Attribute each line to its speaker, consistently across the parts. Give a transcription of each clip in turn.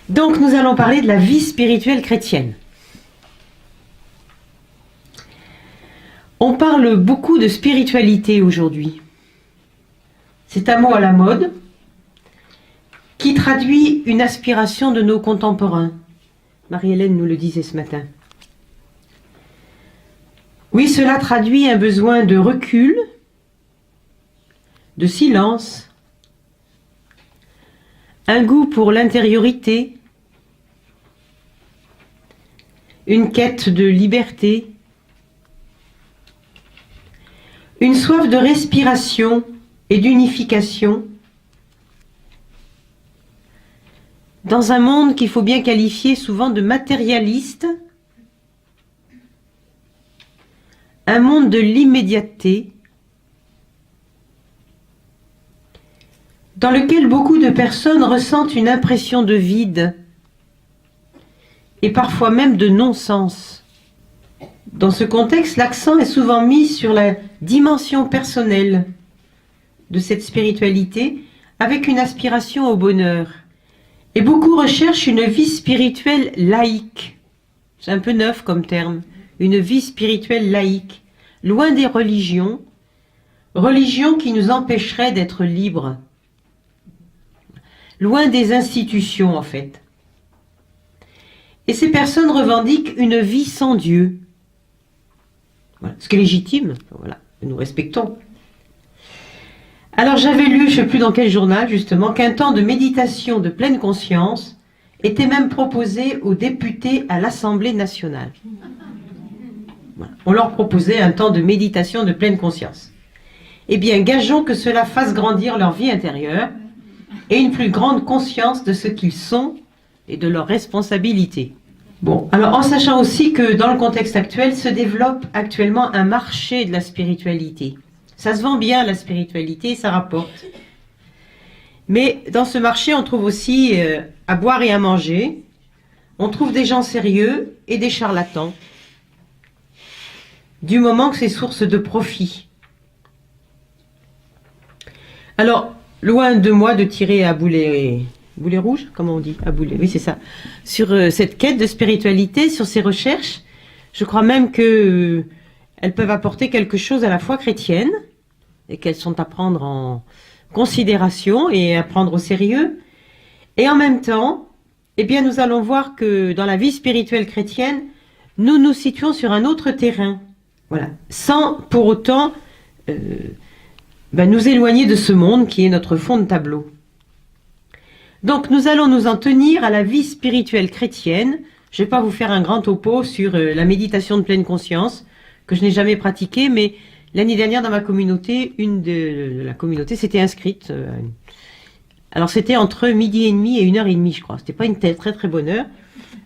Speaker 1: Donc nous allons parler de la vie spirituelle chrétienne. On parle beaucoup de spiritualité aujourd'hui. C'est un mot à la mode qui traduit une aspiration de nos contemporains. Marie-Hélène nous le disait ce matin. Oui, cela traduit un besoin de recul, de silence, un goût pour l'intériorité, une quête de liberté, une soif de respiration et d'unification dans un monde qu'il faut bien qualifier souvent de matérialiste, un monde de l'immédiateté, dans lequel beaucoup de personnes ressentent une impression de vide et parfois même de non-sens. Dans ce contexte, l'accent est souvent mis sur la dimension personnelle de cette spiritualité avec une aspiration au bonheur. Et beaucoup recherchent une vie spirituelle laïque. C'est un peu neuf comme terme. Une vie spirituelle laïque, loin des religions, religions qui nous empêcheraient d'être libres. Loin des institutions en fait. Et ces personnes revendiquent une vie sans Dieu. Voilà. Ce qui est légitime, voilà, nous respectons. Alors j'avais lu, je ne sais plus dans quel journal justement, qu'un temps de méditation de pleine conscience était même proposé aux députés à l'Assemblée nationale. Voilà. On leur proposait un temps de méditation de pleine conscience. Eh bien, gageons que cela fasse grandir leur vie intérieure et une plus grande conscience de ce qu'ils sont et de leurs responsabilités. Bon, alors en sachant aussi que dans le contexte actuel se développe actuellement un marché de la spiritualité. Ça se vend bien la spiritualité, ça rapporte. Mais dans ce marché, on trouve aussi à boire et à manger. On trouve des gens sérieux et des charlatans. Du moment que c'est source de profit. Alors, loin de moi de tirer à boulet rouge, comment on dit? À boulet, oui c'est ça. Sur cette quête de spiritualité, sur ces recherches, je crois même que elles peuvent apporter quelque chose à la foi chrétienne et qu'elles sont à prendre en considération et à prendre au sérieux. Et en même temps, eh bien, nous allons voir que dans la vie spirituelle chrétienne, nous nous situons sur un autre terrain. Voilà. Sans pour autant nous éloigner de ce monde qui est notre fond de tableau. Donc nous allons nous en tenir à la vie spirituelle chrétienne. Je ne vais pas vous faire un grand topo sur la méditation de pleine conscience, que je n'ai jamais pratiquée, mais l'année dernière dans ma communauté, une de la communauté s'était inscrite. Alors c'était entre 12h30 et 1h30, je crois. C'était pas une très très bonne heure.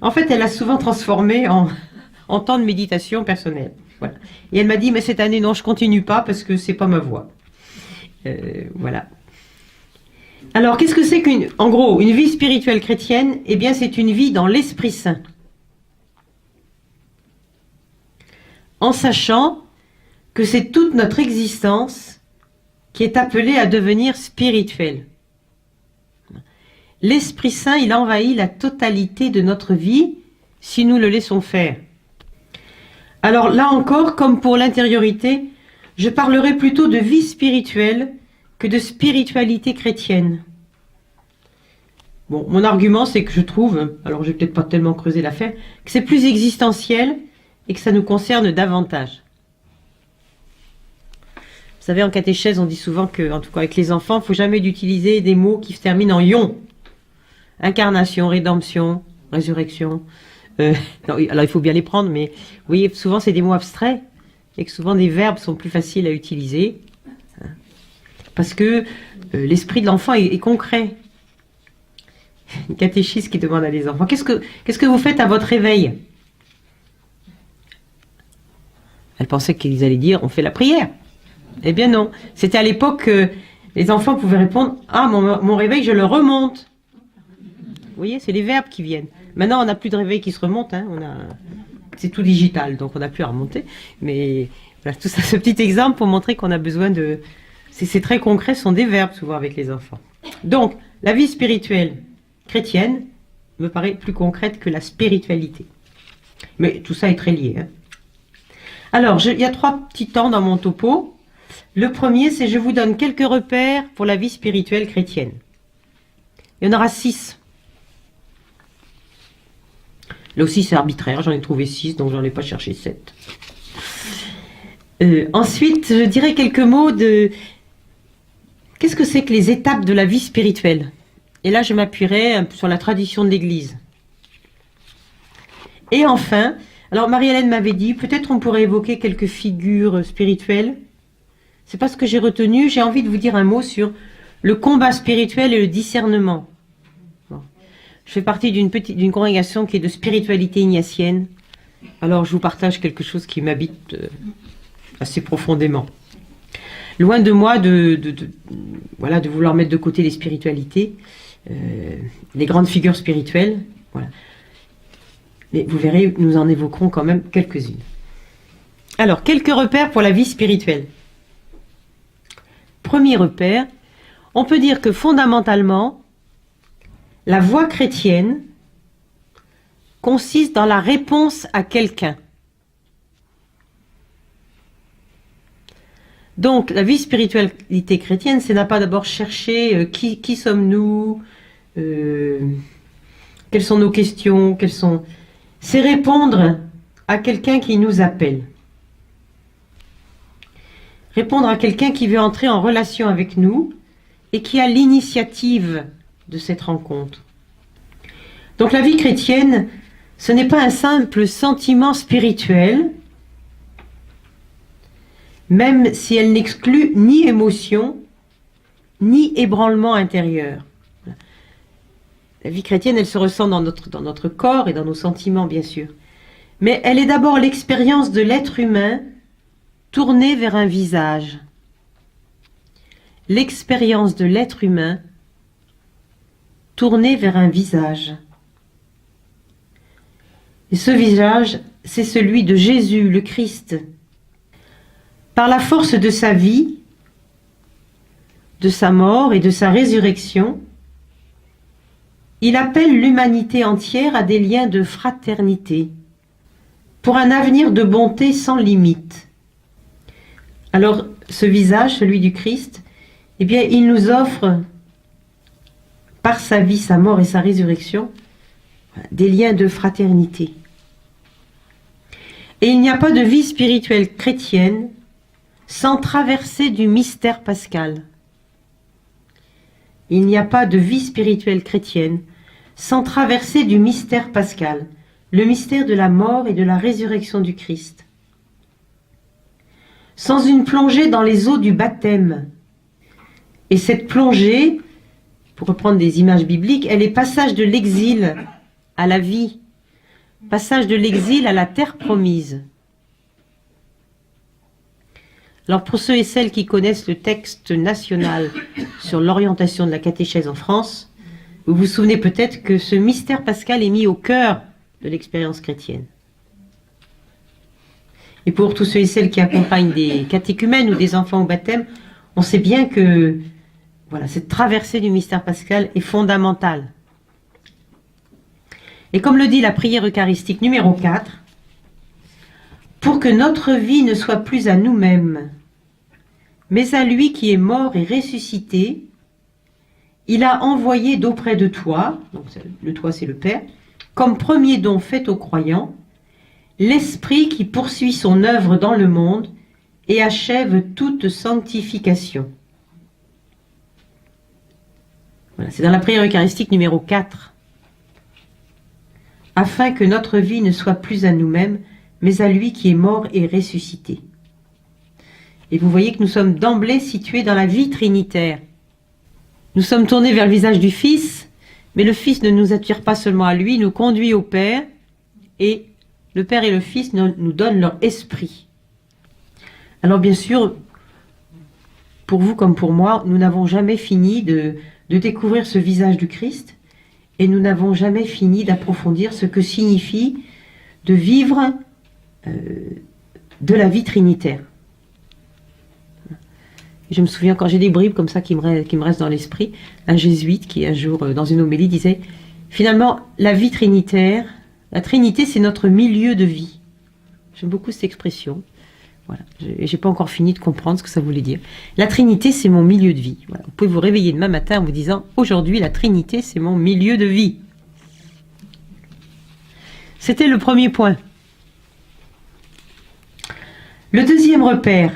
Speaker 1: En fait, elle a souvent transformé en temps de méditation personnelle. Voilà. Et elle m'a dit, mais cette année, non, je continue pas parce que c'est pas ma voie. Voilà. Alors, qu'est-ce que c'est en gros, une vie spirituelle chrétienne? Eh bien, c'est une vie dans l'Esprit Saint. En sachant que c'est toute notre existence qui est appelée à devenir spirituelle. L'Esprit Saint, il envahit la totalité de notre vie si nous le laissons faire. Alors là encore, comme pour l'intériorité, je parlerai plutôt de vie spirituelle que de spiritualité chrétienne. Bon, mon argument, c'est que je trouve, alors je vais peut-être pas tellement creuser l'affaire, que c'est plus existentiel et que ça nous concerne davantage. Vous savez, en catéchèse, on dit souvent que, en tout cas avec les enfants, il ne faut jamais utiliser des mots qui se terminent en ion. Incarnation, rédemption, résurrection. Non, alors il faut bien les prendre, mais vous voyez, souvent c'est des mots abstraits et que souvent des verbes sont plus faciles à utiliser. Parce que l'esprit de l'enfant est concret. Une catéchiste qui demande à des enfants, qu'est-ce que vous faites à votre réveil? Elle pensait qu'ils allaient dire, on fait la prière. Eh bien non, c'était à l'époque que les enfants pouvaient répondre, ah mon réveil je le remonte. Vous voyez, c'est les verbes qui viennent. Maintenant on n'a plus de réveil qui se remonte, hein, c'est tout digital, donc on n'a plus à remonter. Mais voilà, tout ça, ce petit exemple pour montrer qu'on a besoin de... C'est très concret, ce sont des verbes souvent avec les enfants. Donc, la vie spirituelle chrétienne, me paraît plus concrète que la spiritualité. Mais tout ça est très lié. Hein. Alors, il y a 3 petits temps dans mon topo. Le premier, c'est je vous donne quelques repères pour la vie spirituelle chrétienne. Il y en aura 6. Là aussi, c'est arbitraire. J'en ai trouvé 6, donc j'en ai pas cherché 7. Ensuite, je dirais quelques mots de... Qu'est-ce que c'est que les étapes de la vie spirituelle? Et là, je m'appuierai un peu sur la tradition de l'Église. Et enfin, alors Marie-Hélène m'avait dit, peut-être on pourrait évoquer quelques figures spirituelles. C'est pas ce que j'ai retenu. J'ai envie de vous dire un mot sur le combat spirituel et le discernement. Bon. Je fais partie d'une congrégation qui est de spiritualité ignatienne. Alors, je vous partage quelque chose qui m'habite assez profondément. Loin de moi voilà, de vouloir mettre de côté les spiritualités, les grandes figures spirituelles. Voilà. Mais vous verrez, nous en évoquerons quand même quelques-unes. Alors, quelques repères pour la vie spirituelle. Premier repère, on peut dire que fondamentalement, la voie chrétienne consiste dans la réponse à quelqu'un. Donc, la vie spiritualité chrétienne, c'est n'a pas d'abord chercher qui sommes-nous, quelles sont nos questions, c'est répondre à quelqu'un qui nous appelle. Répondre à quelqu'un qui veut entrer en relation avec nous et qui a l'initiative de cette rencontre. Donc la vie chrétienne, ce n'est pas un simple sentiment spirituel, même si elle n'exclut ni émotion, ni ébranlement intérieur. La vie chrétienne, elle se ressent dans notre corps et dans nos sentiments, bien sûr. Mais elle est d'abord l'expérience de l'être humain tourné vers un visage. L'expérience de l'être humain tourné vers un visage. Et ce visage, c'est celui de Jésus, le Christ. Par la force de sa vie, de sa mort et de sa résurrection, il appelle l'humanité entière à des liens de fraternité, pour un avenir de bonté sans limite. Alors, ce visage, celui du Christ, eh bien, il nous offre, par sa vie, sa mort et sa résurrection, des liens de fraternité. Et il n'y a pas de vie spirituelle chrétienne sans traversée du mystère pascal. Il n'y a pas de vie spirituelle chrétienne sans traversée du mystère pascal, le mystère de la mort et de la résurrection du Christ. Sans une plongée dans les eaux du baptême. Et cette plongée, pour reprendre des images bibliques, elle est passage de l'exil à la vie, passage de l'exil à la terre promise. Alors pour ceux et celles qui connaissent le texte national sur l'orientation de la catéchèse en France, vous vous souvenez peut-être que ce mystère pascal est mis au cœur de l'expérience chrétienne. Et pour tous ceux et celles qui accompagnent des catéchumènes ou des enfants au baptême, on sait bien que voilà, cette traversée du mystère pascal est fondamentale. Et comme le dit la prière eucharistique numéro 4, pour que notre vie ne soit plus à nous-mêmes, mais à lui qui est mort et ressuscité, il a envoyé d'auprès de toi, donc le toi c'est le Père, comme premier don fait aux croyants, l'Esprit qui poursuit son œuvre dans le monde et achève toute sanctification. Voilà, c'est dans la prière eucharistique numéro 4. Afin que notre vie ne soit plus à nous-mêmes, mais à lui qui est mort et ressuscité. Et vous voyez que nous sommes d'emblée situés dans la vie trinitaire. Nous sommes tournés vers le visage du Fils, mais le Fils ne nous attire pas seulement à lui, nous conduit au Père, et le Père et le Fils nous donnent leur esprit. Alors bien sûr, pour vous comme pour moi, nous n'avons jamais fini de découvrir ce visage du Christ, et nous n'avons jamais fini d'approfondir ce que signifie de vivre de la vie trinitaire. Je me souviens, quand j'ai des bribes comme ça qui me restent dans l'esprit, un jésuite qui un jour, dans une homélie, disait « Finalement, la vie trinitaire, la Trinité, c'est notre milieu de vie. J'aime beaucoup cette expression. Voilà. J'ai pas encore fini de comprendre ce que ça voulait dire. La Trinité, c'est mon milieu de vie. Voilà. Vous pouvez vous réveiller demain matin en vous disant « Aujourd'hui, la Trinité, c'est mon milieu de vie ». C'était le premier point. Le deuxième repère.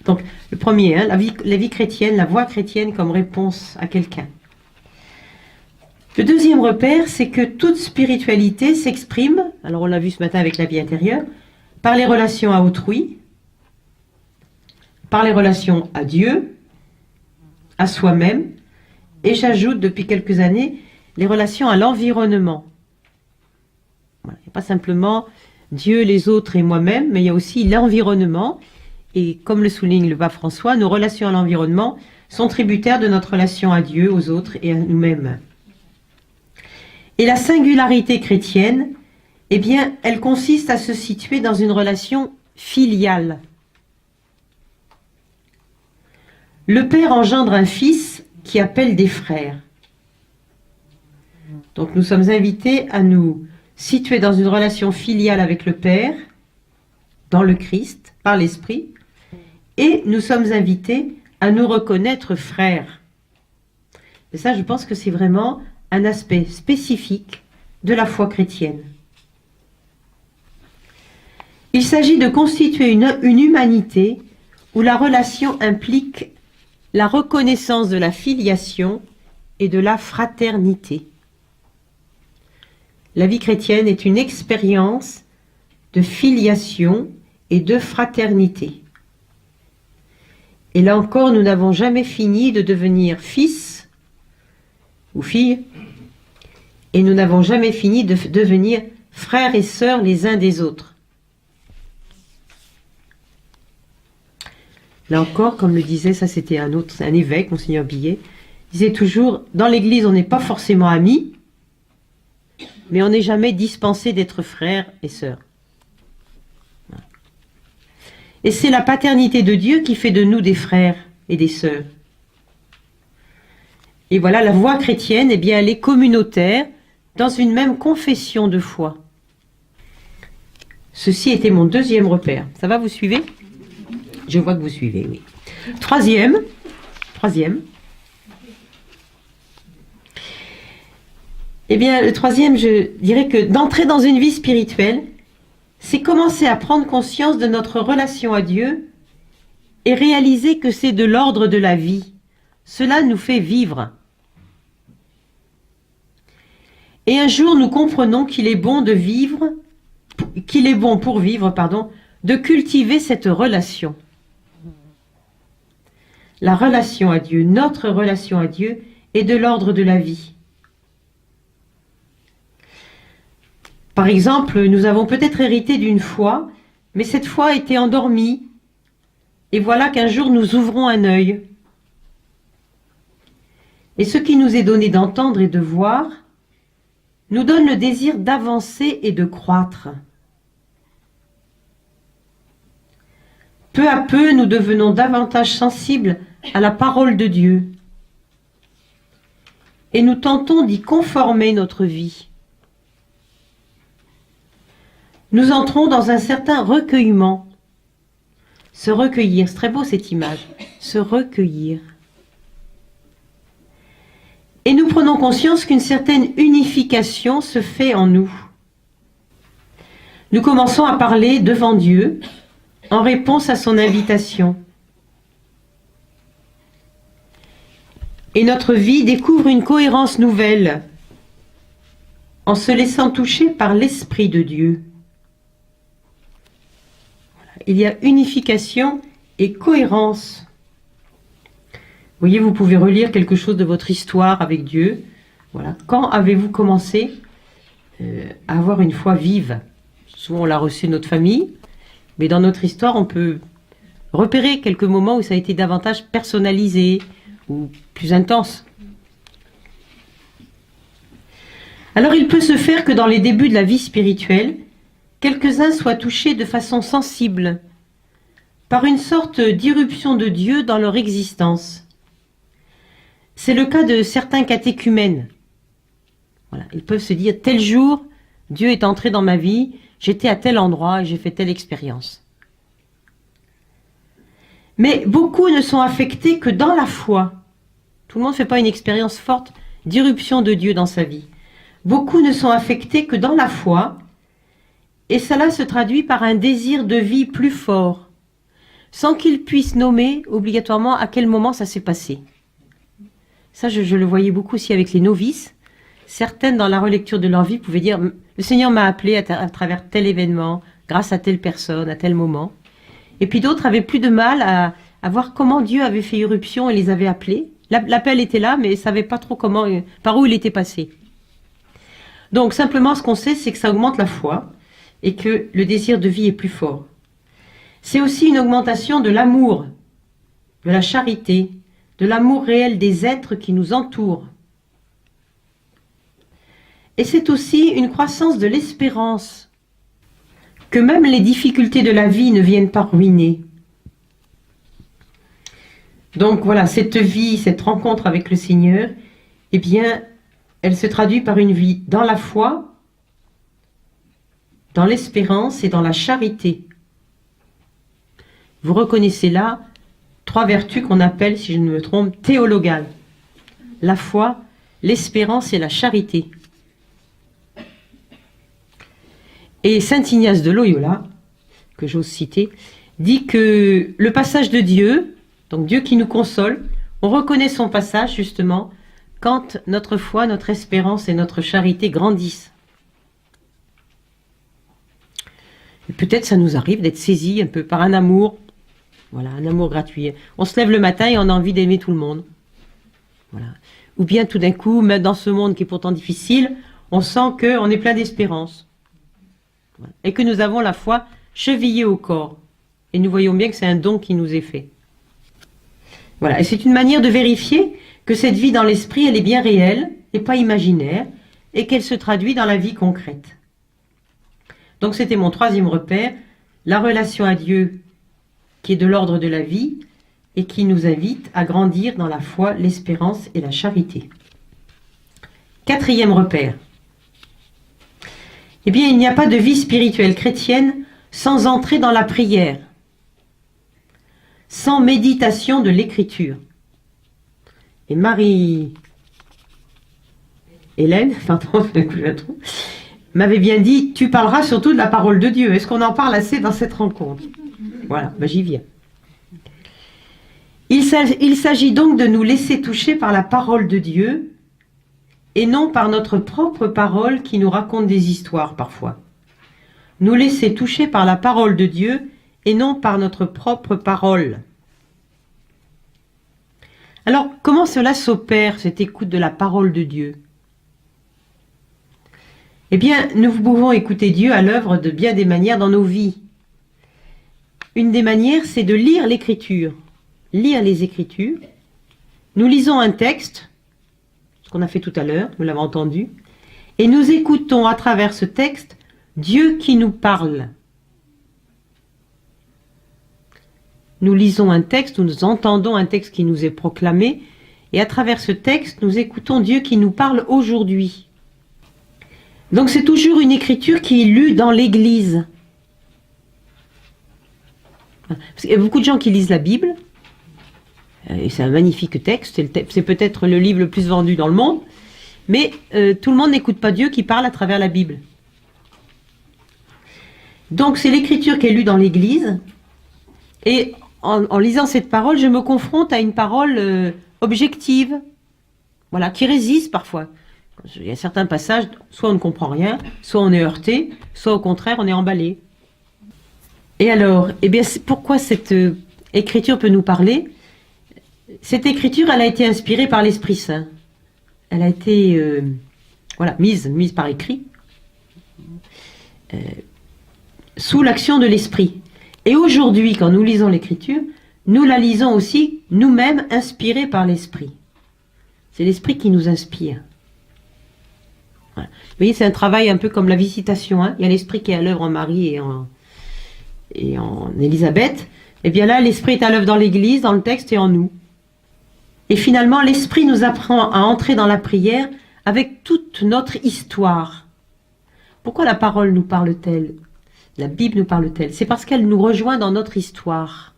Speaker 1: Donc, le premier, hein, la vie chrétienne, la voie chrétienne comme réponse à quelqu'un. Le deuxième repère, c'est que toute spiritualité s'exprime, alors on l'a vu ce matin avec la vie intérieure, par les relations à autrui, par les relations à Dieu, à soi-même, et j'ajoute depuis quelques années, les relations à l'environnement. Voilà, il n'y a pas simplement Dieu, les autres et moi-même, mais il y a aussi l'environnement. Et comme le souligne le pape François, nos relations à l'environnement sont tributaires de notre relation à Dieu, aux autres et à nous-mêmes. Et la singularité chrétienne, eh bien, elle consiste à se situer dans une relation filiale. Le Père engendre un Fils qui appelle des frères. Donc nous sommes invités à nous situer dans une relation filiale avec le Père, dans le Christ, par l'Esprit, et nous sommes invités à nous reconnaître frères. Et ça, je pense que c'est vraiment un aspect spécifique de la foi chrétienne. Il s'agit de constituer une humanité où la relation implique la reconnaissance de la filiation et de la fraternité. La vie chrétienne est une expérience de filiation et de fraternité. Et là encore, nous n'avons jamais fini de devenir fils ou filles, et nous n'avons jamais fini de devenir frères et sœurs les uns des autres. Là encore, comme le disait, ça c'était un évêque, Monseigneur Billet, disait toujours, dans l'Église on n'est pas forcément amis, mais on n'est jamais dispensé d'être frères et sœurs. Et c'est la paternité de Dieu qui fait de nous des frères et des sœurs. Et voilà, la voie chrétienne, eh bien, elle est communautaire dans une même confession de foi. Ceci était mon deuxième repère. Ça va, vous suivez? Je vois que vous suivez, oui. Troisième. Eh bien, le troisième, je dirais que d'entrer dans une vie spirituelle, c'est commencer à prendre conscience de notre relation à Dieu et réaliser que c'est de l'ordre de la vie. Cela nous fait vivre. Et un jour, nous comprenons qu'il est bon de vivre, qu'il est bon pour vivre, de cultiver cette relation. La relation à Dieu, notre relation à Dieu, est de l'ordre de la vie. Par exemple, nous avons peut-être hérité d'une foi, mais cette foi a été endormie. Et voilà qu'un jour nous ouvrons un œil. Et ce qui nous est donné d'entendre et de voir nous donne le désir d'avancer et de croître. Peu à peu, nous devenons davantage sensibles à la parole de Dieu. Et nous tentons d'y conformer notre vie. Nous entrons dans un certain recueillement. Se recueillir, c'est très beau cette image. Se recueillir. Et nous prenons conscience qu'une certaine unification se fait en nous. Nous commençons à parler devant Dieu en réponse à son invitation. Et notre vie découvre une cohérence nouvelle en se laissant toucher par l'Esprit de Dieu. Il y a unification et cohérence. Vous voyez, vous pouvez relire quelque chose de votre histoire avec Dieu. Voilà. Quand avez-vous commencé à avoir une foi vive? Souvent, on l'a reçue de notre famille, mais dans notre histoire, on peut repérer quelques moments où ça a été davantage personnalisé ou plus intense. Alors, il peut se faire que dans les débuts de la vie spirituelle, quelques-uns soient touchés de façon sensible par une sorte d'irruption de Dieu dans leur existence. C'est le cas de certains catéchumènes. Voilà. Ils peuvent se dire, tel jour, Dieu est entré dans ma vie, j'étais à tel endroit et j'ai fait telle expérience. Mais beaucoup ne sont affectés que dans la foi. Tout le monde ne fait pas une expérience forte d'irruption de Dieu dans sa vie. Beaucoup ne sont affectés que dans la foi, et cela se traduit par un désir de vie plus fort, sans qu'ils puissent nommer obligatoirement à quel moment ça s'est passé. Ça, je le voyais beaucoup aussi avec les novices. Certaines, dans la relecture de leur vie, pouvaient dire « Le Seigneur m'a appelé à travers tel événement, grâce à telle personne, à tel moment. » Et puis d'autres avaient plus de mal à voir comment Dieu avait fait irruption et les avait appelés. L'appel était là, mais ils ne savaient pas trop comment, par où il était passé. Donc simplement, ce qu'on sait, c'est que ça augmente la foi et que le désir de vie est plus fort. C'est aussi une augmentation de l'amour, de la charité, de l'amour réel des êtres qui nous entourent. Et c'est aussi une croissance de l'espérance, que même les difficultés de la vie ne viennent pas ruiner. Donc voilà, cette vie, cette rencontre avec le Seigneur, eh bien, elle se traduit par une vie dans la foi, dans l'espérance et dans la charité. Vous reconnaissez là 3 vertus qu'on appelle, si je ne me trompe, théologales. La foi, l'espérance et la charité. Et saint Ignace de Loyola, que j'ose citer, dit que le passage de Dieu, donc Dieu qui nous console, on reconnaît son passage justement quand notre foi, notre espérance et notre charité grandissent. Peut-être ça nous arrive d'être saisis un peu par un amour, voilà, un amour gratuit. On se lève le matin et on a envie d'aimer tout le monde. Voilà. Ou bien tout d'un coup, même dans ce monde qui est pourtant difficile, on sent qu'on est plein d'espérance. Voilà. Et que nous avons la foi chevillée au corps. Et nous voyons bien que c'est un don qui nous est fait. Voilà. Et c'est une manière de vérifier que cette vie dans l'esprit, elle est bien réelle et pas imaginaire, et qu'elle se traduit dans la vie concrète. Donc c'était mon 3e repère, la relation à Dieu qui est de l'ordre de la vie et qui nous invite à grandir dans la foi, l'espérance et la charité. 4e repère. Eh bien, il n'y a pas de vie spirituelle chrétienne sans entrer dans la prière, sans méditation de l'écriture. Et Marie-Hélène, pardon, m'avait bien dit, tu parleras surtout de la parole de Dieu. Est-ce qu'on en parle assez dans cette rencontre? Voilà, ben j'y viens. Il s'agit donc de nous laisser toucher par la parole de Dieu et non par notre propre parole qui nous raconte des histoires parfois. Nous laisser toucher par la parole de Dieu et non par notre propre parole. Alors, comment cela s'opère, cette écoute de la parole de Dieu? Eh bien, nous pouvons écouter Dieu à l'œuvre de bien des manières dans nos vies. Une des manières, c'est de lire l'Écriture. Lire les Écritures. Nous lisons un texte, ce qu'on a fait tout à l'heure, nous l'avons entendu, et nous écoutons à travers ce texte Dieu qui nous parle. Nous lisons un texte, nous entendons un texte qui nous est proclamé, et à travers ce texte, nous écoutons Dieu qui nous parle aujourd'hui. Donc c'est toujours une écriture qui est lue dans l'Église. Parce qu'il y a beaucoup de gens qui lisent la Bible, et c'est un magnifique texte, c'est peut-être le livre le plus vendu dans le monde, mais tout le monde n'écoute pas Dieu qui parle à travers la Bible. Donc c'est l'écriture qui est lue dans l'Église, et en lisant cette parole, je me confronte à une parole objective, voilà, qui résiste parfois. Il y a certains passages, soit on ne comprend rien, soit on est heurté, soit au contraire on est emballé. Et alors, eh bien, pourquoi cette écriture peut nous parler? Cette écriture, elle a été inspirée par l'Esprit Saint. Elle a été voilà, mise par écrit, sous l'action de l'Esprit. Et aujourd'hui, quand nous lisons l'Écriture, nous la lisons aussi nous-mêmes inspirés par l'Esprit. C'est l'Esprit qui nous inspire. Voilà. Vous voyez, c'est un travail un peu comme la visitation. Hein. Il y a l'Esprit qui est à l'œuvre en Marie et en Élisabeth. Et bien là, l'Esprit est à l'œuvre dans l'Église, dans le texte et en nous. Et finalement, l'Esprit nous apprend à entrer dans la prière avec toute notre histoire. Pourquoi la parole nous parle-t-elle? La Bible nous parle-t-elle? C'est parce qu'elle nous rejoint dans notre histoire.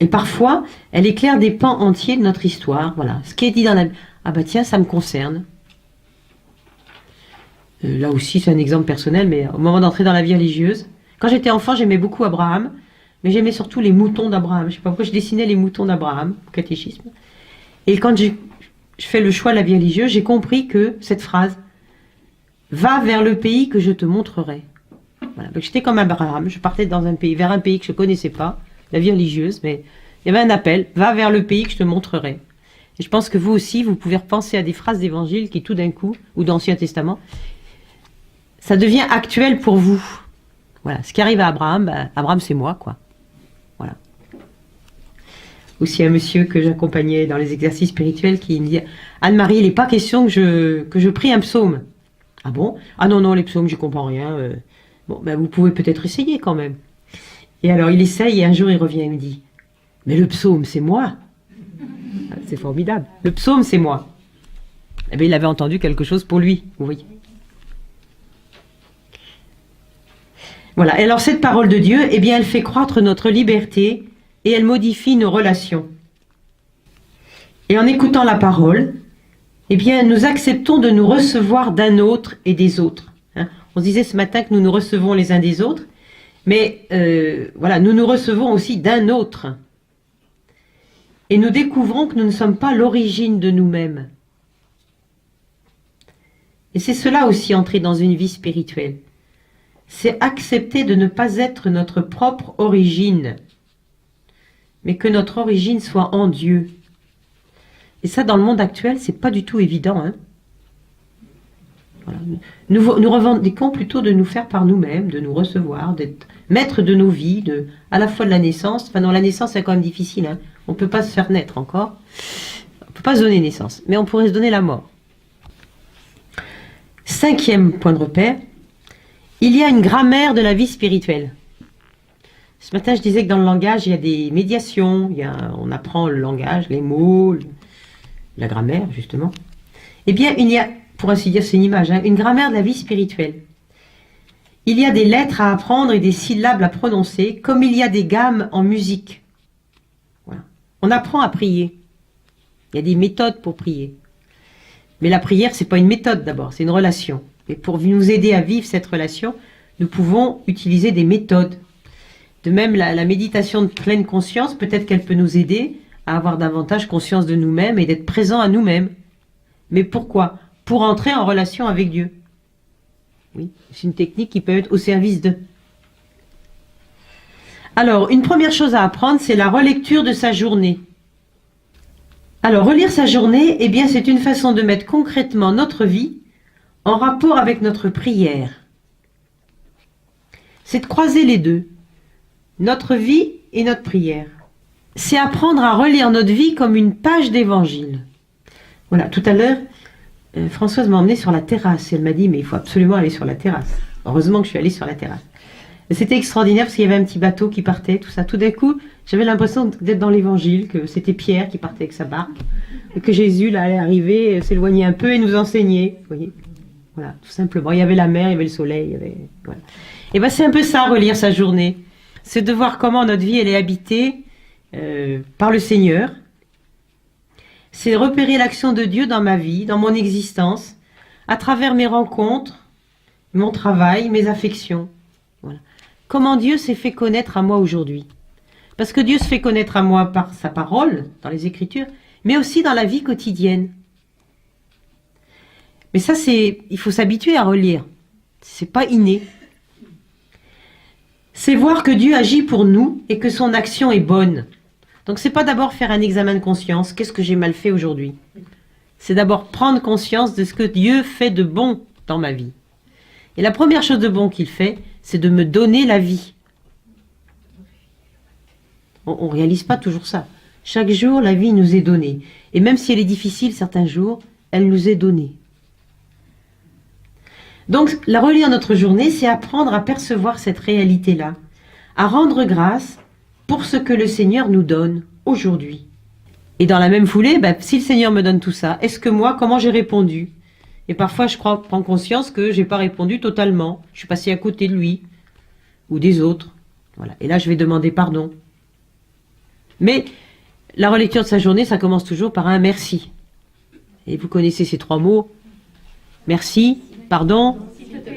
Speaker 1: Et parfois, elle éclaire des pans entiers de notre histoire. Voilà, ce qui est dit dans la Bible. Ah bah tiens, ça me concerne. Là aussi, c'est un exemple personnel, mais au moment d'entrer dans la vie religieuse, quand j'étais enfant, j'aimais beaucoup Abraham, mais j'aimais surtout les moutons d'Abraham. Je ne sais pas pourquoi je dessinais les moutons d'Abraham, au catéchisme. Et quand je fais le choix de la vie religieuse, j'ai compris que cette phrase « Va vers le pays que je te montrerai ». Voilà. J'étais comme Abraham, je partais dans un pays, vers un pays que je ne connaissais pas, la vie religieuse, mais il y avait un appel « Va vers le pays que je te montrerai ». Et je pense que vous aussi, vous pouvez repenser à des phrases d'évangile qui tout d'un coup, ou d'Ancien Testament, ça devient actuel pour vous. Voilà, ce qui arrive à Abraham, ben, Abraham c'est moi, quoi. Voilà. Aussi un monsieur que j'accompagnais dans les exercices spirituels qui me dit « Anne-Marie, il n'est pas question que je prie un psaume. » Ah bon? Ah non, non, les psaumes, je ne comprends rien. Bon, ben vous pouvez peut-être essayer quand même. Et alors il essaye et un jour il revient et me dit « Mais le psaume, c'est moi. » C'est formidable. Le psaume, c'est moi. Eh bien, il avait entendu quelque chose pour lui, vous voyez. Voilà, et alors cette parole de Dieu, eh bien, elle fait croître notre liberté et elle modifie nos relations. Et en écoutant la parole, eh bien, nous acceptons de nous recevoir d'un autre et des autres. Hein. On disait ce matin que nous nous recevons les uns des autres, mais voilà, nous nous recevons aussi d'un autre. Et nous découvrons que nous ne sommes pas l'origine de nous-mêmes. Et c'est cela aussi, entrer dans une vie spirituelle. C'est accepter de ne pas être notre propre origine, mais que notre origine soit en Dieu. Et ça, dans le monde actuel, c'est pas du tout évident. Hein. Voilà. Nous revendiquons plutôt de nous faire par nous-mêmes, de nous recevoir, d'être maître de nos vies, à la fois de la naissance. Enfin non, la naissance, c'est quand même difficile. Hein. On ne peut pas se faire naître encore. On ne peut pas se donner naissance, mais on pourrait se donner la mort. 5e point de repère. Il y a une grammaire de la vie spirituelle. Ce matin, je disais que dans le langage, il y a des médiations, on apprend le langage, les mots, la grammaire, justement. Eh bien, il y a, pour ainsi dire, c'est une image, hein, une grammaire de la vie spirituelle. Il y a des lettres à apprendre et des syllabes à prononcer, comme il y a des gammes en musique. Voilà. On apprend à prier. Il y a des méthodes pour prier. Mais la prière, ce n'est pas une méthode d'abord, c'est une relation. Et pour nous aider à vivre cette relation, nous pouvons utiliser des méthodes. De même, la méditation de pleine conscience, peut-être qu'elle peut nous aider à avoir davantage conscience de nous-mêmes et d'être présent à nous-mêmes. Mais pourquoi? Pour entrer en relation avec Dieu. Oui, c'est une technique qui peut être au service d'eux. Alors, une première chose à apprendre, c'est la relecture de sa journée. Alors, relire sa journée, eh bien, c'est une façon de mettre concrètement notre vie en rapport avec notre prière. C'est de croiser les deux, notre vie et notre prière. C'est apprendre à relire notre vie comme une page d'évangile. Voilà, tout à l'heure, Françoise m'a emmenée sur la terrasse. Elle m'a dit, mais il faut absolument aller sur la terrasse. Heureusement que je suis allée sur la terrasse. C'était extraordinaire parce qu'il y avait un petit bateau qui partait, tout ça. Tout d'un coup, j'avais l'impression d'être dans l'évangile, que c'était Pierre qui partait avec sa barque, et que Jésus là, allait arriver, s'éloigner un peu et nous enseigner. Vous voyez? Voilà, tout simplement. Il y avait la mer, il y avait le soleil. Il y avait... voilà. Et bien, c'est un peu ça, relire sa journée. C'est de voir comment notre vie, elle est habitée par le Seigneur. C'est repérer l'action de Dieu dans ma vie, dans mon existence, à travers mes rencontres, mon travail, mes affections. Voilà. Comment Dieu s'est fait connaître à moi aujourd'hui. Parce que Dieu se fait connaître à moi par sa parole, dans les Écritures, mais aussi dans la vie quotidienne. Mais ça, il faut s'habituer à relire. C'est pas inné. C'est voir que Dieu agit pour nous et que son action est bonne. Donc c'est pas d'abord faire un examen de conscience, qu'est-ce que j'ai mal fait aujourd'hui? C'est d'abord prendre conscience de ce que Dieu fait de bon dans ma vie. Et la première chose de bon qu'il fait, c'est de me donner la vie. On ne réalise pas toujours ça. Chaque jour, la vie nous est donnée. Et même si elle est difficile certains jours, elle nous est donnée. Donc, la relire notre journée, c'est apprendre à percevoir cette réalité-là, à rendre grâce pour ce que le Seigneur nous donne aujourd'hui. Et dans la même foulée, ben, si le Seigneur me donne tout ça, est-ce que moi, comment j'ai répondu? Et parfois, je prends conscience que j'ai pas répondu totalement. Je suis passé à côté de lui ou des autres. Voilà. Et là, je vais demander pardon. Mais la relecture de sa journée, ça commence toujours par un merci. Et vous connaissez ces 3 mots. Merci, pardon,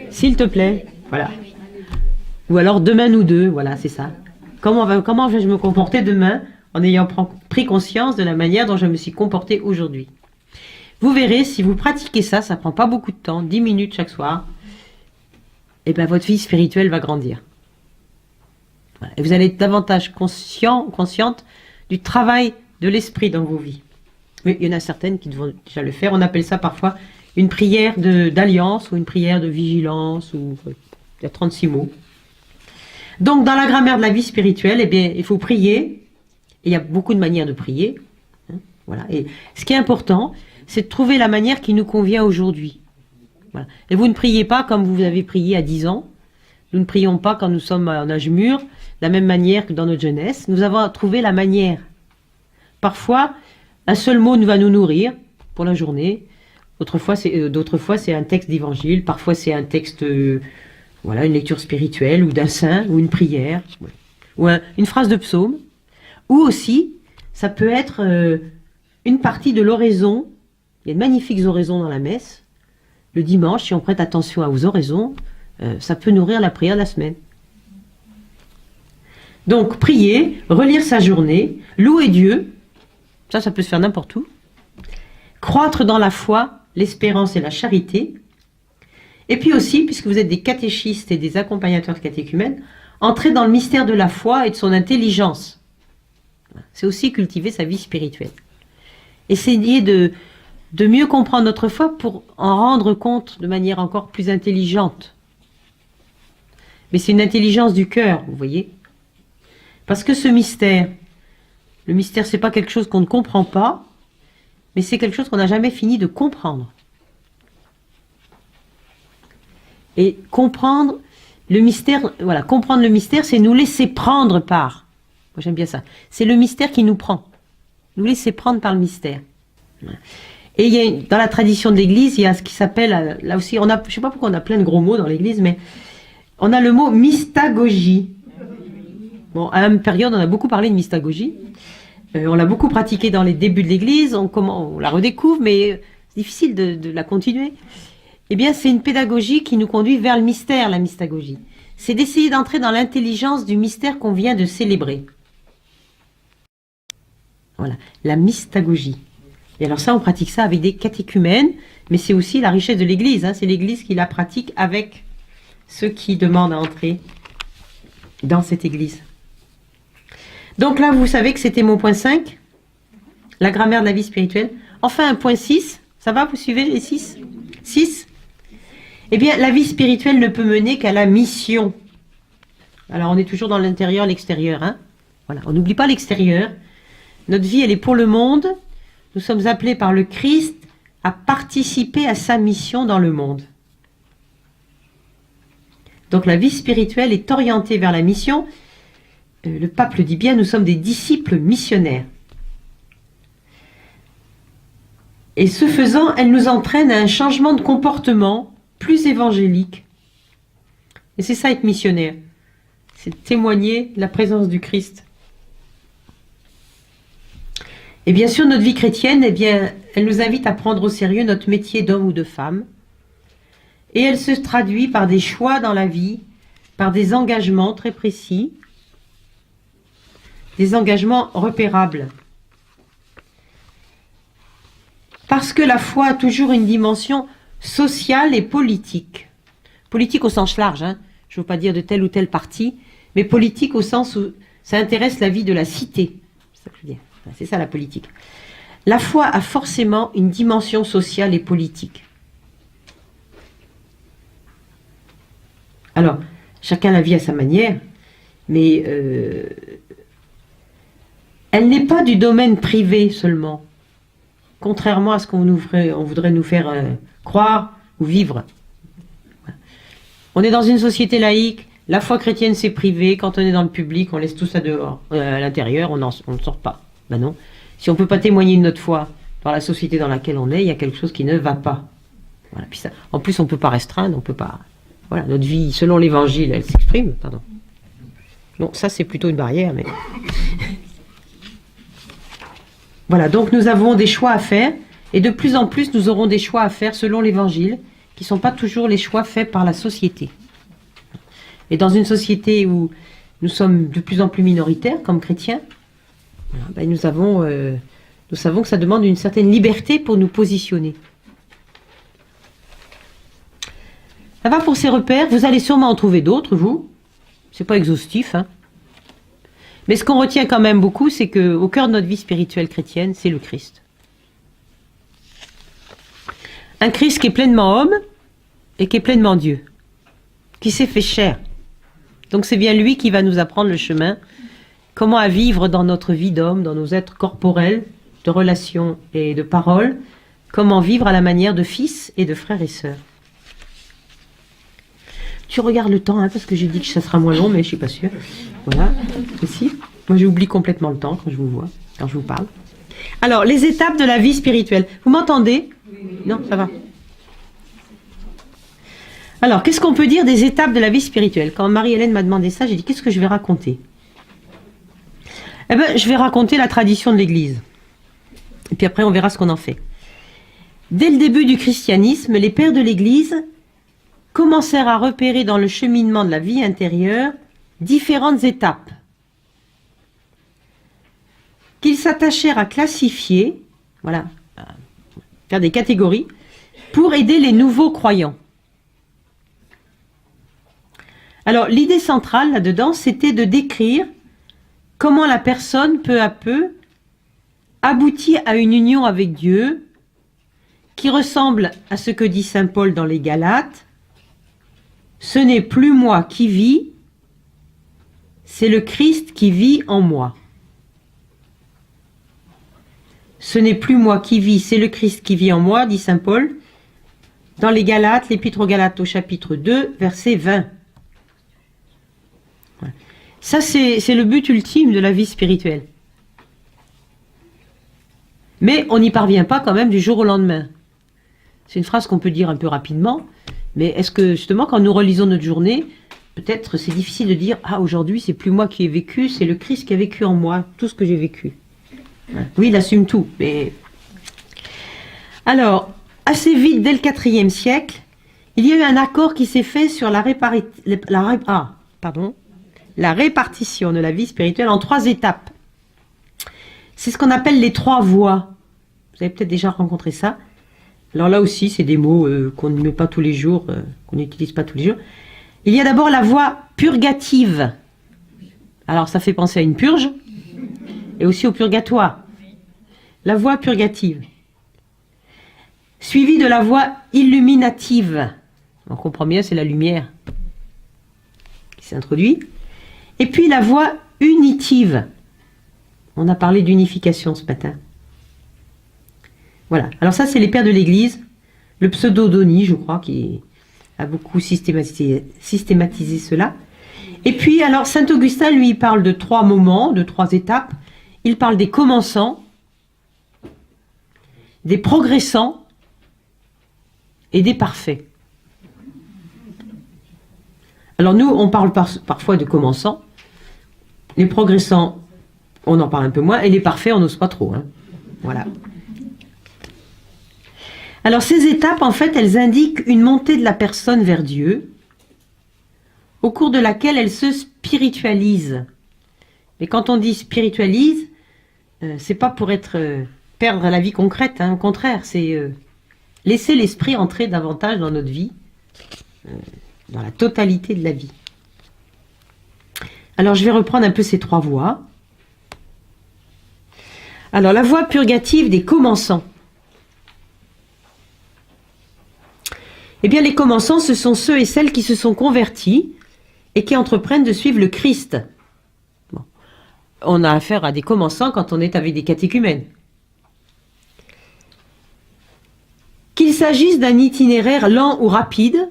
Speaker 1: s'il te plaît. Voilà. Ou alors demain nous deux. Voilà, c'est ça. Comment vais-je me comporter demain en ayant pris conscience de la manière dont je me suis comporté aujourd'hui? Vous verrez, si vous pratiquez ça, ça prend pas beaucoup de temps, 10 minutes chaque soir, et bien votre vie spirituelle va grandir. Voilà. Et vous allez être davantage consciente du travail de l'esprit dans vos vies. Mais il y en a certaines qui devront déjà le faire. On appelle ça parfois une prière d'alliance ou une prière de vigilance. Ou il y a 36 mots. Donc dans la grammaire de la vie spirituelle, eh bien, il faut prier. Et il y a beaucoup de manières de prier. Voilà. Et ce qui est important, c'est de trouver la manière qui nous convient aujourd'hui. Voilà. Et vous ne priez pas comme vous avez prié à 10 ans. Nous ne prions pas quand nous sommes en âge mûr, de la même manière que dans notre jeunesse. Nous avons trouvé la manière. Parfois, un seul mot va nous nourrir pour la journée. D'autres fois, c'est un texte d'évangile. Parfois, c'est un texte, voilà, une lecture spirituelle ou d'un saint ou une prière. Ou une phrase de psaume. Ou aussi, ça peut être une partie de l'oraison. Il y a de magnifiques oraisons dans la messe. Le dimanche, si on prête attention aux oraisons, ça peut nourrir la prière de la semaine. Donc, prier, relire sa journée, louer Dieu, ça peut se faire n'importe où. Croître dans la foi, l'espérance et la charité. Et puis aussi, puisque vous êtes des catéchistes et des accompagnateurs de catéchumènes, entrer dans le mystère de la foi et de son intelligence. C'est aussi cultiver sa vie spirituelle. Essayer de mieux comprendre notre foi pour en rendre compte de manière encore plus intelligente. Mais c'est une intelligence du cœur, vous voyez. Parce que ce mystère, le mystère, c'est pas quelque chose qu'on ne comprend pas, mais c'est quelque chose qu'on n'a jamais fini de comprendre. Et comprendre le mystère, voilà, comprendre le mystère, c'est nous laisser prendre par. Moi, j'aime bien ça. C'est le mystère qui nous prend. Nous laisser prendre par le mystère. Et il y a, dans la tradition de l'Église, il y a ce qui s'appelle, là aussi, je ne sais pas pourquoi on a plein de gros mots dans l'Église, mais on a le mot mystagogie. Bon, à une période, on a beaucoup parlé de mystagogie. On l'a beaucoup pratiqué dans les débuts de l'Église. On la redécouvre, mais c'est difficile de la continuer. Eh bien, c'est une pédagogie qui nous conduit vers le mystère, la mystagogie. C'est d'essayer d'entrer dans l'intelligence du mystère qu'on vient de célébrer. Voilà, la mystagogie. Et alors ça, on pratique ça avec des catéchumènes, mais c'est aussi la richesse de l'Église. Hein. C'est l'Église qui la pratique avec ceux qui demandent à entrer dans cette Église. Donc là, vous savez que c'était mon point 5, la grammaire de la vie spirituelle. Enfin, un point 6, ça va, vous suivez les 6 6. Eh bien, la vie spirituelle ne peut mener qu'à la mission. Alors, on est toujours dans l'intérieur, l'extérieur. Hein. Voilà, on n'oublie pas l'extérieur. Notre vie, elle est pour le monde. Nous sommes appelés par le Christ à participer à sa mission dans le monde. Donc la vie spirituelle est orientée vers la mission. Le pape le dit bien, nous sommes des disciples missionnaires. Et ce faisant, elle nous entraîne à un changement de comportement plus évangélique. Et c'est ça être missionnaire. C'est témoigner de la présence du Christ. Et bien sûr, notre vie chrétienne, eh bien, elle nous invite à prendre au sérieux notre métier d'homme ou de femme. Et elle se traduit par des choix dans la vie, par des engagements très précis, des engagements repérables. Parce que la foi a toujours une dimension sociale et politique. Politique au sens large, hein. Je ne veux pas dire de tel ou tel parti, mais politique au sens où ça intéresse la vie de la cité. C'est ça que je veux dire. C'est ça la politique. La foi a forcément une dimension sociale et politique. Alors, chacun la vit à sa manière, mais elle n'est pas du domaine privé seulement, contrairement à ce qu'on voudrait nous faire croire ou vivre. On est dans une société laïque, la foi chrétienne c'est privé, quand on est dans le public, on laisse tout ça dehors. À l'intérieur, on ne sort pas. Ben non. Si on ne peut pas témoigner de notre foi dans la société dans laquelle on est, il y a quelque chose qui ne va pas. Voilà. Puis ça, en plus, on ne peut pas restreindre, on peut pas... Voilà, notre vie, selon l'Évangile, elle s'exprime. Pardon. Bon, ça, c'est plutôt une barrière, mais... Voilà, donc nous avons des choix à faire, et de plus en plus, nous aurons des choix à faire selon l'Évangile, qui ne sont pas toujours les choix faits par la société. Et dans une société où nous sommes de plus en plus minoritaires, comme chrétiens, ben nous savons que ça demande une certaine liberté pour nous positionner. Ça va pour ces repères, vous allez sûrement en trouver d'autres, vous. C'est pas exhaustif, hein. Mais ce qu'on retient quand même beaucoup, c'est qu'au cœur de notre vie spirituelle chrétienne, c'est le Christ. Un Christ qui est pleinement homme et qui est pleinement Dieu, qui s'est fait chair. Donc c'est bien lui qui va nous apprendre le chemin, comment à vivre dans notre vie d'homme, dans nos êtres corporels, de relations et de paroles, comment vivre à la manière de fils et de frères et sœurs. Tu regardes le temps, hein, parce que j'ai dit que ça sera moins long, mais je suis pas sûre. Voilà, ici. Moi, j'oublie complètement le temps quand je vous vois, quand je vous parle. Alors, les étapes de la vie spirituelle. Vous m'entendez? Non, ça va. Alors, qu'est-ce qu'on peut dire des étapes de la vie spirituelle? Quand Marie-Hélène m'a demandé ça, j'ai dit, qu'est-ce que je vais raconter? Eh bien, je vais raconter la tradition de l'Église. Et puis après, on verra ce qu'on en fait. Dès le début du christianisme, les pères de l'Église commencèrent à repérer dans le cheminement de la vie intérieure différentes étapes qu'ils s'attachèrent à classifier, voilà, à faire des catégories, pour aider les nouveaux croyants. Alors, l'idée centrale là-dedans, c'était de décrire comment la personne, peu à peu, aboutit à une union avec Dieu qui ressemble à ce que dit saint Paul dans les Galates. Ce n'est plus moi qui vis, c'est le Christ qui vit en moi. Ce n'est plus moi qui vis, c'est le Christ qui vit en moi, dit saint Paul, dans les Galates, l'Épître aux Galates au chapitre 2, verset 20. Ça, c'est le but ultime de la vie spirituelle. Mais on n'y parvient pas quand même du jour au lendemain. C'est une phrase qu'on peut dire un peu rapidement, mais est-ce que justement quand nous relisons notre journée, peut-être c'est difficile de dire « Ah, aujourd'hui, c'est plus moi qui ai vécu, c'est le Christ qui a vécu en moi, tout ce que j'ai vécu. » Oui, il assume tout, mais... Alors, assez vite, dès le IVe siècle, il y a eu un accord qui s'est fait sur la répartition de la vie spirituelle en 3 étapes. C'est ce qu'on appelle les 3 voies. Vous avez peut-être déjà rencontré ça. Alors là aussi, c'est des mots qu'on ne met pas tous les jours, qu'on n'utilise pas tous les jours. Il y a d'abord la voie purgative. Alors ça fait penser à une purge et aussi au purgatoire. La voie purgative. Suivie de la voie illuminative. On comprend bien, c'est la lumière qui s'introduit. Et puis la voie unitive. On a parlé d'unification ce matin. Voilà. Alors ça, c'est les pères de l'Église. Le pseudo-Doni, je crois, qui a beaucoup systématisé cela. Et puis, alors, saint Augustin, lui, il parle de 3 moments, de 3 étapes. Il parle des commençants, des progressants et des parfaits. Alors nous, on parle parfois de commençants. Les progressants, on en parle un peu moins. Et les parfaits, on n'ose pas trop. Hein. Voilà. Alors ces étapes, en fait, elles indiquent une montée de la personne vers Dieu, au cours de laquelle elle se spiritualise. Et quand on dit spiritualise, c'est pas pour perdre la vie concrète, hein, au contraire, c'est laisser l'esprit entrer davantage dans notre vie, dans la totalité de la vie. Alors je vais reprendre un peu ces 3 voies. Alors la voie purgative des commençants. Eh bien, les commençants, ce sont ceux et celles qui se sont convertis et qui entreprennent de suivre le Christ. Bon. On a affaire à des commençants quand on est avec des catéchumènes. Qu'il s'agisse d'un itinéraire lent ou rapide,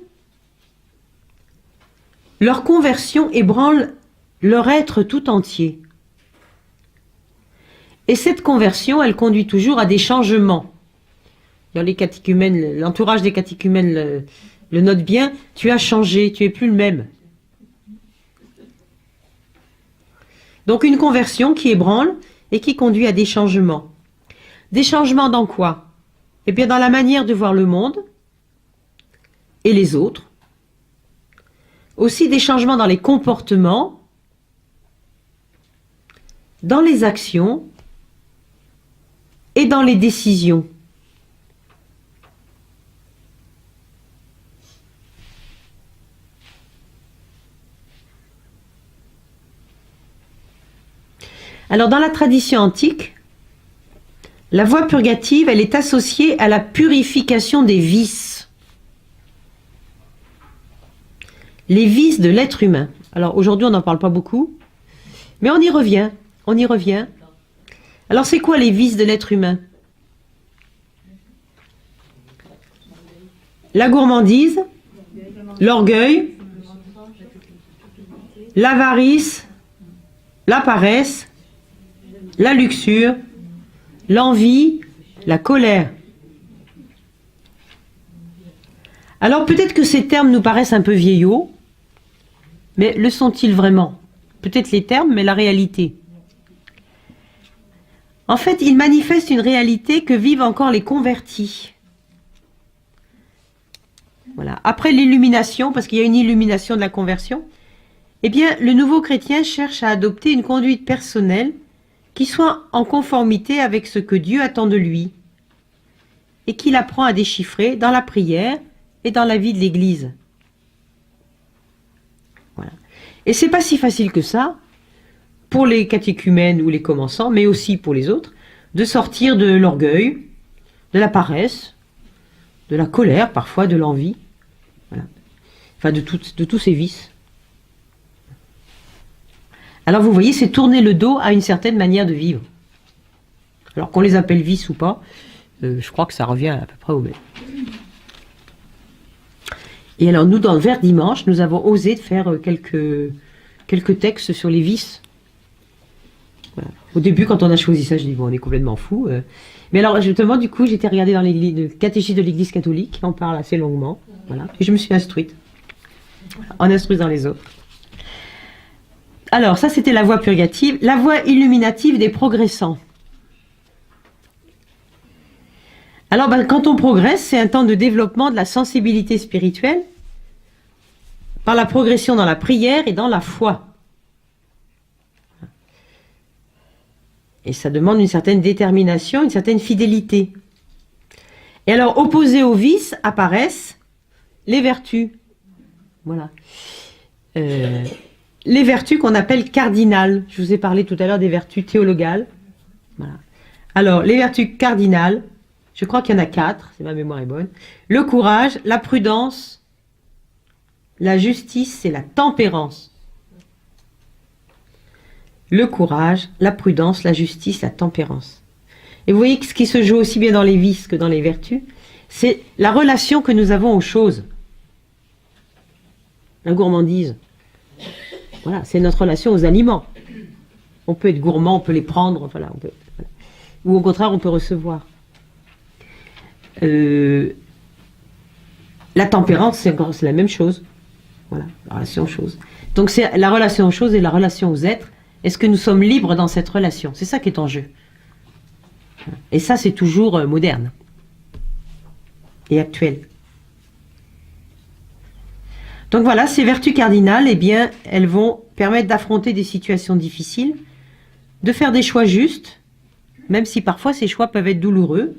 Speaker 1: leur conversion ébranle leur être tout entier. Et cette conversion, elle conduit toujours à des changements. Dans les catéchumènes, l'entourage des catéchumènes le note bien, tu as changé, tu es plus le même. Donc une conversion qui ébranle et qui conduit à des changements. Des changements dans quoi? Eh bien dans la manière de voir le monde et les autres. Aussi des changements dans les comportements, dans les actions et dans les décisions. Alors dans la tradition antique, la voie purgative, elle est associée à la purification des vices. Les vices de l'être humain. Alors aujourd'hui on n'en parle pas beaucoup, mais on y revient, on y revient. Alors c'est quoi les vices de l'être humain? La gourmandise, l'orgueil, l'avarice, la paresse, la luxure, l'envie, la colère. Alors peut-être que ces termes nous paraissent un peu vieillots, mais le sont-ils vraiment? Peut-être les termes, mais la réalité. En fait, ils manifestent une réalité que vivent encore les convertis. Voilà. Après l'illumination, parce qu'il y a une illumination de la conversion, eh bien, le nouveau chrétien cherche à adopter une conduite personnelle qui soit en conformité avec ce que Dieu attend de lui et qu'il apprend à déchiffrer dans la prière et dans la vie de l'Église. Voilà. Et c'est pas si facile que ça, pour les catéchumènes ou les commençants, mais aussi pour les autres, de sortir de l'orgueil, de la paresse, de la colère, parfois de l'envie, voilà. Enfin de tous ces vices. Alors vous voyez, c'est tourner le dos à une certaine manière de vivre. Alors qu'on les appelle vices ou pas, je crois que ça revient à peu près au même. Et alors nous, dans le Vert Dimanche, nous avons osé faire quelques textes sur les vices. Voilà. Au début, quand on a choisi ça, je dis bon, on est complètement fou. Mais alors justement, du coup, j'étais regardée dans le catéchisme de l'Église catholique, on parle assez longuement, voilà, et je me suis instruite, en instruisant les autres. Alors, ça c'était la voie purgative, la voie illuminative des progressants. Alors, quand on progresse, c'est un temps de développement de la sensibilité spirituelle par la progression dans la prière et dans la foi. Et ça demande une certaine détermination, une certaine fidélité. Et alors, opposées aux vices apparaissent les vertus. Voilà. Les vertus qu'on appelle cardinales. Je vous ai parlé tout à l'heure des vertus théologales. Voilà. Alors, les vertus cardinales, je crois qu'il y en a 4, si ma mémoire est bonne. Le courage, la prudence, la justice et la tempérance. Le courage, la prudence, la justice, la tempérance. Et vous voyez que ce qui se joue aussi bien dans les vices que dans les vertus, c'est la relation que nous avons aux choses. La gourmandise. Voilà, c'est notre relation aux aliments. On peut être gourmand, on peut les prendre, voilà, voilà. Ou au contraire, on peut recevoir. La tempérance, c'est la même chose. Voilà, la relation aux choses. Donc c'est la relation aux choses et la relation aux êtres. Est-ce que nous sommes libres dans cette relation? C'est ça qui est en jeu. Et ça, c'est toujours moderne et actuel. Donc voilà, ces vertus cardinales, eh bien, elles vont permettre d'affronter des situations difficiles, de faire des choix justes, même si parfois ces choix peuvent être douloureux.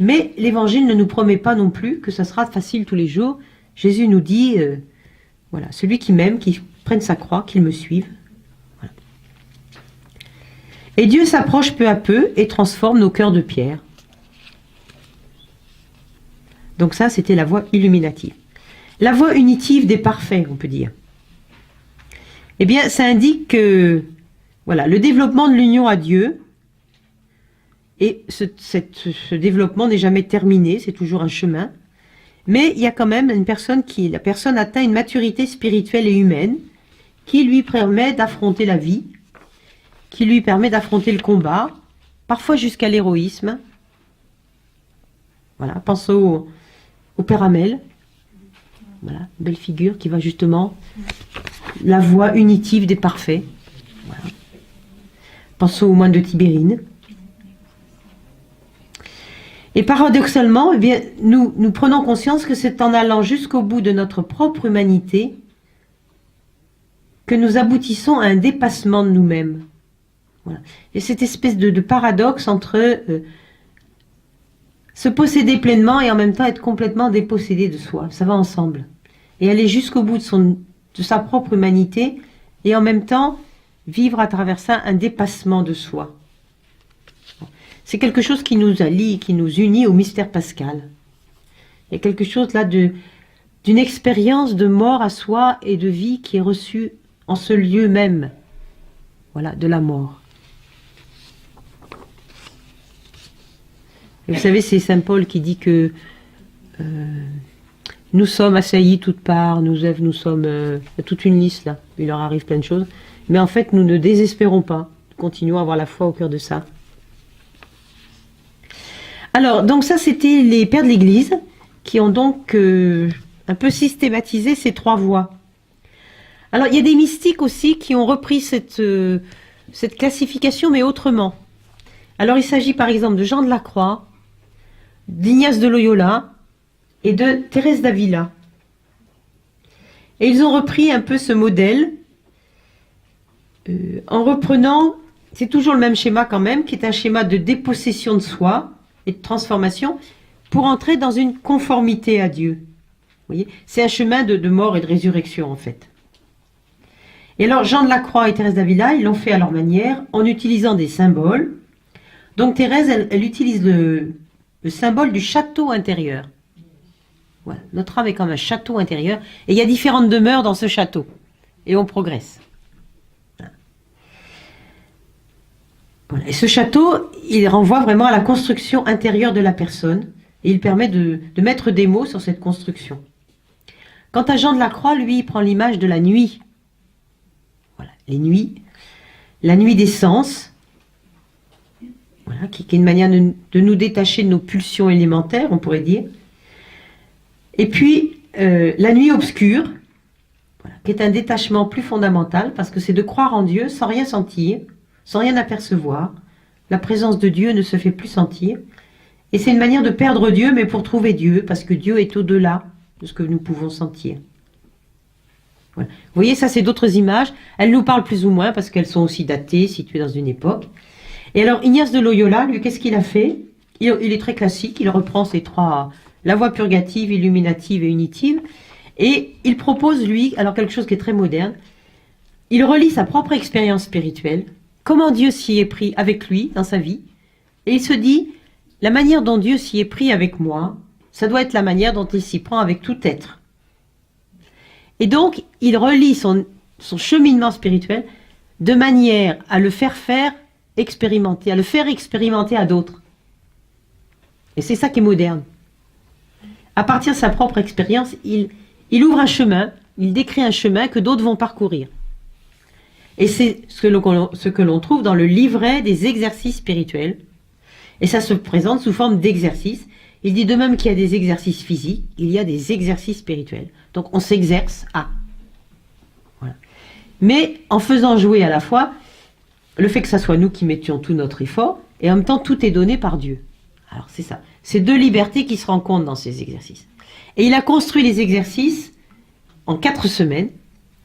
Speaker 1: Mais l'Évangile ne nous promet pas non plus que ça sera facile tous les jours. Jésus nous dit, voilà, celui qui m'aime, qui prenne sa croix, qu'il me suive. Voilà. Et Dieu s'approche peu à peu et transforme nos cœurs de pierre. Donc ça, c'était la voie illuminative. La voie unitive des parfaits, on peut dire. Eh bien, ça indique que voilà, le développement de l'union à Dieu, et ce développement n'est jamais terminé, c'est toujours un chemin, mais il y a quand même la personne atteint une maturité spirituelle et humaine qui lui permet d'affronter la vie, qui lui permet d'affronter le combat parfois jusqu'à l'héroïsme. Voilà, pense au Père Hamel. Voilà, belle figure qui va justement la voie unitive des parfaits. Voilà. Pensons au moine de Tibérine. Et paradoxalement, eh bien, nous prenons conscience que c'est en allant jusqu'au bout de notre propre humanité que nous aboutissons à un dépassement de nous-mêmes. Voilà. Et cette espèce de paradoxe entre se posséder pleinement et en même temps être complètement dépossédé de soi. Ça va ensemble. Et aller jusqu'au bout de sa propre humanité et en même temps vivre à travers ça un dépassement de soi. C'est quelque chose qui nous allie, qui nous unit au mystère pascal. Il y a quelque chose là d'une expérience de mort à soi et de vie qui est reçue en ce lieu même, voilà, de la mort. Et vous savez, c'est saint Paul qui dit que nous sommes assaillis toutes parts, nous sommes... il y a toute une liste là, il leur arrive plein de choses. Mais en fait, nous ne désespérons pas. Continuons à avoir la foi au cœur de ça. Alors, donc ça, c'était les pères de l'Église qui ont donc un peu systématisé ces trois voies. Alors, il y a des mystiques aussi qui ont repris cette classification, mais autrement. Alors, il s'agit par exemple de Jean de la Croix, d'Ignace de Loyola et de Thérèse d'Avila. Et ils ont repris un peu ce modèle en reprenant, c'est toujours le même schéma quand même, qui est un schéma de dépossession de soi et de transformation pour entrer dans une conformité à Dieu. Vous voyez, c'est un chemin de mort et de résurrection en fait. Et alors Jean de la Croix et Thérèse d'Avila, ils l'ont fait à leur manière en utilisant des symboles. Donc Thérèse, elle utilise le symbole du château intérieur. Voilà. Notre âme est comme un château intérieur et il y a différentes demeures dans ce château et on progresse. Voilà. Et ce château, il renvoie vraiment à la construction intérieure de la personne et il permet de mettre des mots sur cette construction. Quant à Jean de la Croix, lui, il prend l'image de la nuit. Voilà, les nuits, la nuit des sens, voilà, qui est une manière de nous détacher de nos pulsions élémentaires, on pourrait dire. Et puis, la nuit obscure, voilà, qui est un détachement plus fondamental, parce que c'est de croire en Dieu sans rien sentir, sans rien apercevoir. La présence de Dieu ne se fait plus sentir. Et c'est une manière de perdre Dieu, mais pour trouver Dieu, parce que Dieu est au-delà de ce que nous pouvons sentir. Voilà. Vous voyez, ça c'est d'autres images. Elles nous parlent plus ou moins, parce qu'elles sont aussi datées, situées dans une époque. Et alors, Ignace de Loyola, lui, qu'est-ce qu'il a fait? Il est très classique, il reprend ces trois... La voie purgative, illuminative et unitive. Et il propose, lui, alors quelque chose qui est très moderne, il relie sa propre expérience spirituelle, comment Dieu s'y est pris avec lui dans sa vie, et il se dit, la manière dont Dieu s'y est pris avec moi, ça doit être la manière dont il s'y prend avec tout être. Et donc, il relie son cheminement spirituel de manière à le faire expérimenter, à le faire expérimenter à d'autres. Et c'est ça qui est moderne. À partir de sa propre expérience, il ouvre un chemin, il décrit un chemin que d'autres vont parcourir. Et c'est ce que l'on trouve dans le livret des exercices spirituels. Et ça se présente sous forme d'exercices. Il dit de même qu'il y a des exercices physiques, il y a des exercices spirituels. Donc on s'exerce à. Voilà. Mais en faisant jouer à la fois le fait que ça soit nous qui mettions tout notre effort, et en même temps tout est donné par Dieu. Alors c'est ça. C'est deux libertés qui se rencontrent dans ces exercices. Et il a construit les exercices en 4 semaines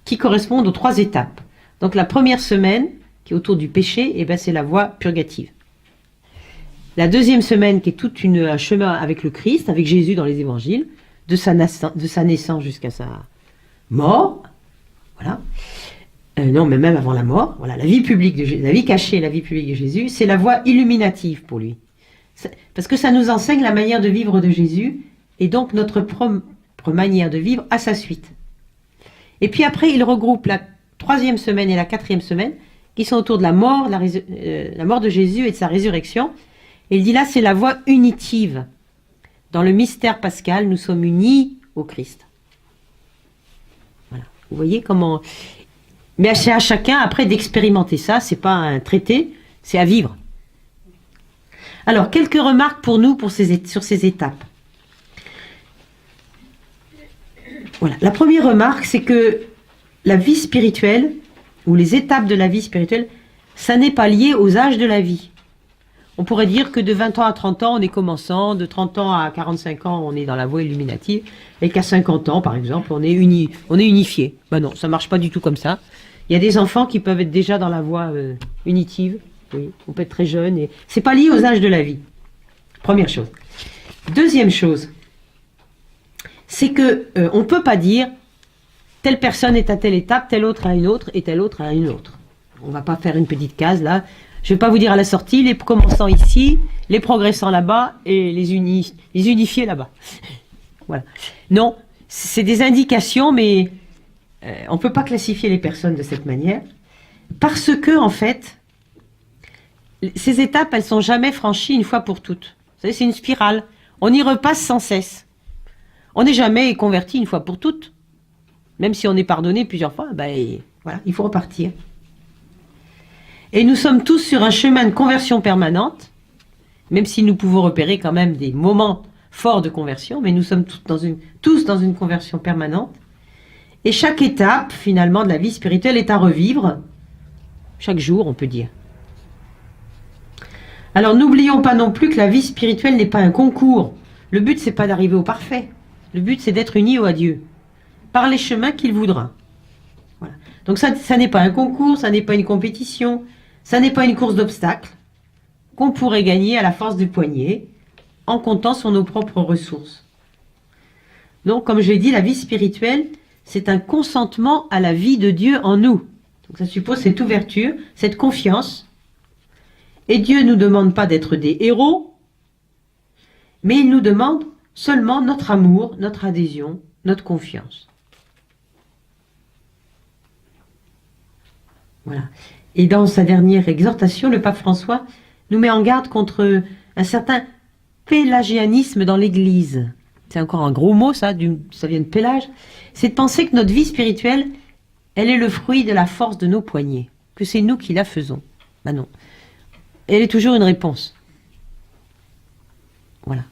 Speaker 1: qui correspondent aux 3 étapes. Donc la première semaine, qui est autour du péché, eh ben, c'est la voie purgative. La deuxième semaine, qui est tout un chemin avec le Christ, avec Jésus dans les évangiles, de sa naissance jusqu'à sa mort. Voilà. Non, mais même avant la mort. Voilà, la vie publique de Jésus, la vie cachée, la vie publique de Jésus, c'est la voie illuminative pour lui. Parce que ça nous enseigne la manière de vivre de Jésus et donc notre propre manière de vivre à sa suite. Et puis après, il regroupe la 3e semaine et la 4e semaine qui sont autour de la mort, la mort de Jésus et de sa résurrection. Et il dit là, c'est la voie unitive. Dans le mystère pascal, nous sommes unis au Christ. Voilà. Vous voyez comment... Mais c'est à chacun après d'expérimenter ça. C'est pas un traité, c'est à vivre. Alors, quelques remarques pour nous sur ces étapes. Voilà. La première remarque, c'est que la vie spirituelle, ou les étapes de la vie spirituelle, ça n'est pas lié aux âges de la vie. On pourrait dire que de 20 ans à 30 ans, on est commençant, de 30 ans à 45 ans, on est dans la voie illuminative, et qu'à 50 ans, par exemple, on est unifié. Ben non, ça marche pas du tout comme ça. Il y a des enfants qui peuvent être déjà dans la voie unitive, oui, on peut être très jeune, et c'est pas lié aux âges de la vie. Première chose. Deuxième chose, c'est que on peut pas dire telle personne est à telle étape, telle autre à une autre, et telle autre à une autre. On va pas faire une petite case là. Je vais pas vous dire à la sortie les commençants ici, les progressants là-bas et les unifiés là-bas. Voilà. Non, c'est des indications, mais on peut pas classifier les personnes de cette manière parce que en fait, ces étapes, elles sont jamais franchies une fois pour toutes. Vous savez, c'est une spirale. On y repasse sans cesse. On n'est jamais converti une fois pour toutes. Même si on est pardonné plusieurs fois, ben voilà, il faut repartir. Et nous sommes tous sur un chemin de conversion permanente, même si nous pouvons repérer quand même des moments forts de conversion, mais nous sommes tous dans une conversion permanente. Et chaque étape, finalement, de la vie spirituelle est à revivre, chaque jour, on peut dire. Alors, n'oublions pas non plus que la vie spirituelle n'est pas un concours. Le but, c'est pas d'arriver au parfait. Le but, c'est d'être unis à Dieu, par les chemins qu'il voudra. Voilà. Donc, ça n'est pas un concours, ça n'est pas une compétition, ça n'est pas une course d'obstacles qu'on pourrait gagner à la force du poignet en comptant sur nos propres ressources. Donc, comme je l'ai dit, la vie spirituelle, c'est un consentement à la vie de Dieu en nous. Donc, ça suppose cette ouverture, cette confiance. Et Dieu ne nous demande pas d'être des héros, mais il nous demande seulement notre amour, notre adhésion, notre confiance. Voilà. Et dans sa dernière exhortation, le pape François nous met en garde contre un certain pélagianisme dans l'Église. C'est encore un gros mot, ça vient de Pélage. C'est de penser que notre vie spirituelle, elle est le fruit de la force de nos poignets, que c'est nous qui la faisons. Ben non. Elle est toujours une réponse. Voilà.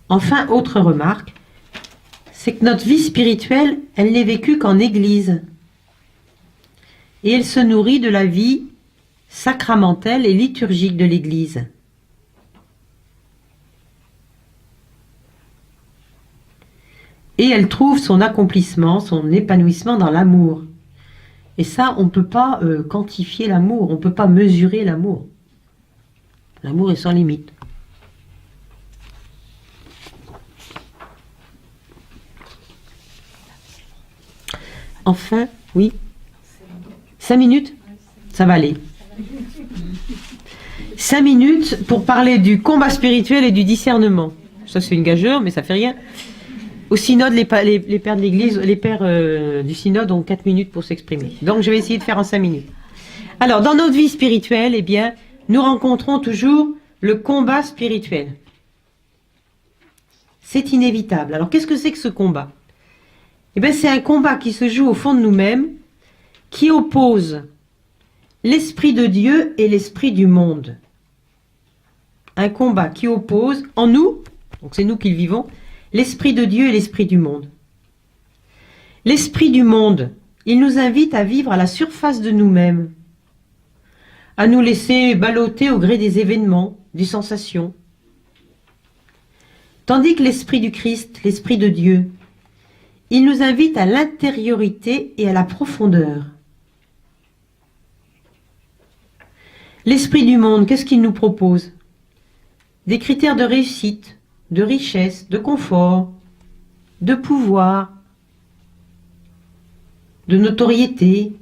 Speaker 1: Enfin, autre remarque, c'est que notre vie spirituelle, elle n'est vécue qu'en Église. Et elle se nourrit de la vie sacramentelle et liturgique de l'Église. Et elle trouve son accomplissement, son épanouissement dans l'amour. Et ça, on ne peut pas quantifier l'amour, on ne peut pas mesurer l'amour. L'amour est sans limite. Enfin, oui. 5 minutes? Ça va aller. 5 minutes pour parler du combat spirituel et du discernement. Ça, c'est une gageure, mais ça fait rien. Au synode, les pères de l'Église, les pères du synode ont 4 minutes pour s'exprimer. Donc, je vais essayer de faire en 5 minutes. Alors, dans notre vie spirituelle, eh bien, nous rencontrons toujours le combat spirituel. C'est inévitable. Alors, qu'est-ce que c'est que ce combat? Eh bien, c'est un combat qui se joue au fond de nous-mêmes, qui oppose l'esprit de Dieu et l'esprit du monde. Un combat qui oppose en nous, donc c'est nous qui le vivons, l'esprit de Dieu et l'esprit du monde. L'esprit du monde, il nous invite à vivre à la surface de nous-mêmes, à nous laisser balloter au gré des événements, des sensations. Tandis que l'esprit du Christ, l'esprit de Dieu, il nous invite à l'intériorité et à la profondeur. L'esprit du monde, qu'est-ce qu'il nous propose? Des critères de réussite, de richesse, de confort, de pouvoir, de notoriété.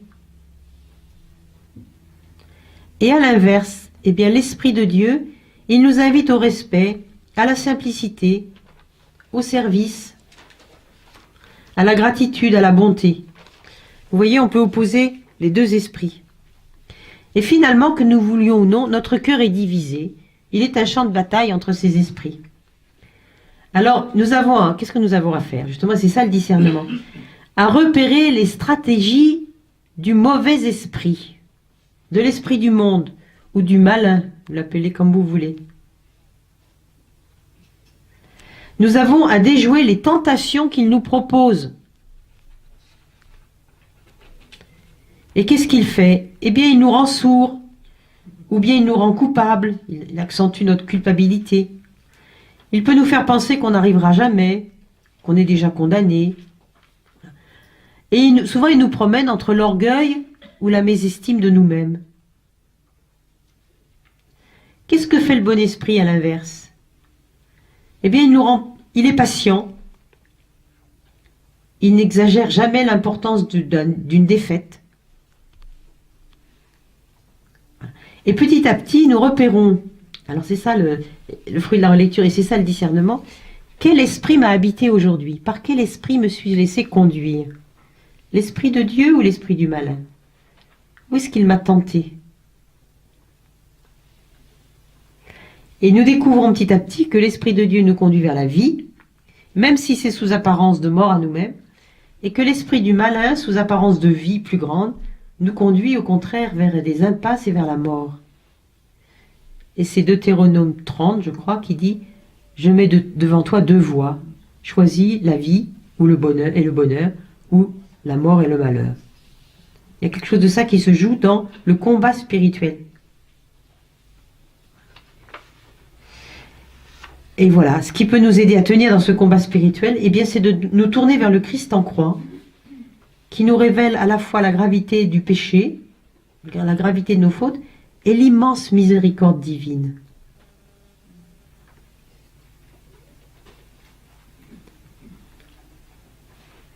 Speaker 1: Et à l'inverse, eh bien, l'Esprit de Dieu, il nous invite au respect, à la simplicité, au service, à la gratitude, à la bonté. Vous voyez, on peut opposer les deux esprits. Et finalement, que nous voulions ou non, notre cœur est divisé. Il est un champ de bataille entre ces esprits. Alors, qu'est-ce que nous avons à faire? Justement, c'est ça le discernement. À repérer les stratégies du mauvais esprit, de l'esprit du monde, ou du malin, vous l'appelez comme vous voulez. Nous avons à déjouer les tentations qu'il nous propose. Et qu'est-ce qu'il fait? Eh bien, il nous rend sourds, ou bien il nous rend coupables, il accentue notre culpabilité. Il peut nous faire penser qu'on n'arrivera jamais, qu'on est déjà condamné. Et souvent, il nous promène entre l'orgueil ou la mésestime de nous-mêmes. Qu'est-ce que fait le bon esprit à l'inverse? Eh bien, il est patient. Il n'exagère jamais l'importance d'une défaite. Et petit à petit, nous repérons, alors c'est ça le fruit de la relecture, et c'est ça le discernement, quel esprit m'a habité aujourd'hui? Par quel esprit me suis-je laissé conduire? L'esprit de Dieu ou l'esprit du malin? Où est-ce qu'il m'a tenté? Et nous découvrons petit à petit que l'esprit de Dieu nous conduit vers la vie, même si c'est sous apparence de mort à nous-mêmes, et que l'esprit du malin, sous apparence de vie plus grande, nous conduit au contraire vers des impasses et vers la mort. Et c'est Deutéronome 30, je crois, qui dit « Je mets devant toi deux voies, choisis la vie ou le bonheur, ou la mort et le malheur. » Il y a quelque chose de ça qui se joue dans le combat spirituel. Et voilà, ce qui peut nous aider à tenir dans ce combat spirituel, eh bien, c'est de nous tourner vers le Christ en croix, qui nous révèle à la fois la gravité du péché, la gravité de nos fautes, et l'immense miséricorde divine.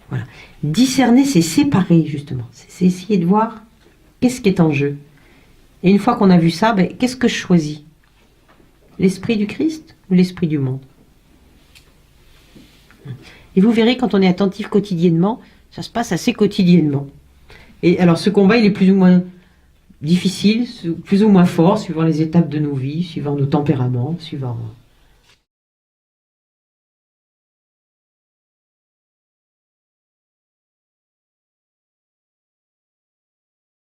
Speaker 1: Voilà. Discerner, c'est séparer, justement. C'est essayer de voir qu'est-ce qui est en jeu. Et une fois qu'on a vu ça, qu'est-ce que je choisis? L'esprit du Christ ou l'esprit du monde? Et vous verrez, quand on est attentif quotidiennement, ça se passe assez quotidiennement. Et alors ce combat, il est plus ou moins difficile, plus ou moins fort, suivant les étapes de nos vies, suivant nos tempéraments, suivant